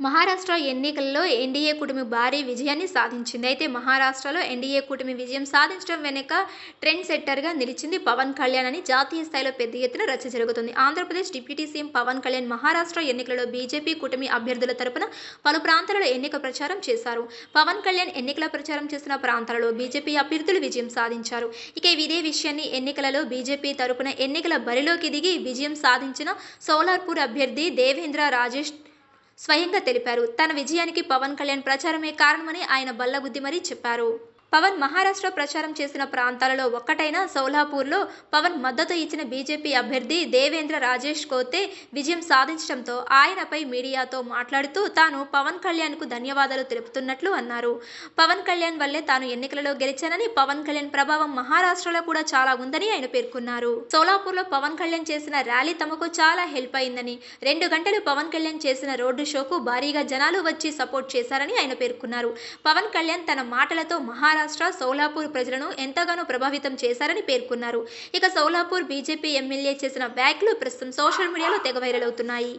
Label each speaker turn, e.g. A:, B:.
A: మహారాష్ట్ర ఎన్నికల్లో ఎన్డీఏ కూటమి భారీ విజయాన్ని సాధించింది. అయితే మహారాష్ట్రలో ఎన్డీఏ కూటమి విజయం సాధించడం వెనుక ట్రెండ్ సెట్టర్‌గా నిలిచింది పవన్ కళ్యాణ్ అని జాతీయ స్థాయిలో పెద్ద ఎత్తున రచ్చ జరుగుతుంది. ఆంధ్రప్రదేశ్ డిప్యూటీ సీఎం పవన్ కళ్యాణ్ మహారాష్ట్ర ఎన్నికలలో బీజేపీ కూటమి అభ్యర్థుల తరపున పలు ప్రాంతాలలో ఎన్నికల ప్రచారం చేశారు. పవన్ కళ్యాణ్ ఎన్నికల ప్రచారం చేసిన ప్రాంతాలలో బీజేపీ అభ్యర్థులు విజయం సాధించారు. ఇక ఇదే విషయాన్ని ఎన్నికలలో బీజేపీ తరపున ఎన్నికల బరిలోకి దిగి విజయం సాధించిన సోలాపూర్ అభ్యర్థి దేవేంద్ర రాజేష్ స్వయంగా తెలిపారు. తన విజయానికి పవన్ కళ్యాణ్ ప్రచారమే కారణమని ఆయన బల్లగుద్ది మరీ చెప్పారు. పవన్ మహారాష్ట్ర ప్రచారం చేసిన ప్రాంతాలలో ఒక్కటైన సోలాపూర్లో పవన్ మద్దతు ఇచ్చిన బీజేపీ అభ్యర్థి దేవేంద్ర రాజేష్ కోతే విజయం సాధించడంతో ఆయనపై మీడియాతో మాట్లాడుతూ తాను పవన్ కళ్యాణ్కు ధన్యవాదాలు తెలుపుతున్నట్లు అన్నారు. పవన్ కళ్యాణ్ వల్లే తాను ఎన్నికలలో గెలిచానని, పవన్ కళ్యాణ్ ప్రభావం మహారాష్ట్రలో కూడా చాలా ఉందని ఆయన పేర్కొన్నారు. సోలాపూర్లో పవన్ కళ్యాణ్ చేసిన ర్యాలీ తమకు చాలా హెల్ప్ అయిందని, 2 గంటలు పవన్ కళ్యాణ్ చేసిన రోడ్డు షోకు భారీగా జనాలు వచ్చి సపోర్ట్ చేశారని ఆయన పేర్కొన్నారు. పవన్ కళ్యాణ్ తన మాటలతో మహారాష్ట్ర సోలాపూర్ ప్రజలను ఎంతగానో ప్రభావితం చేశారని పేర్కొన్నారు. ఇక సోలాపూర్ బీజేపీ ఎమ్మెల్యే చేసిన వ్యాఖ్యలు ప్రస్తుతం సోషల్ మీడియాలో తెగ వైరల్ అవుతున్నాయి.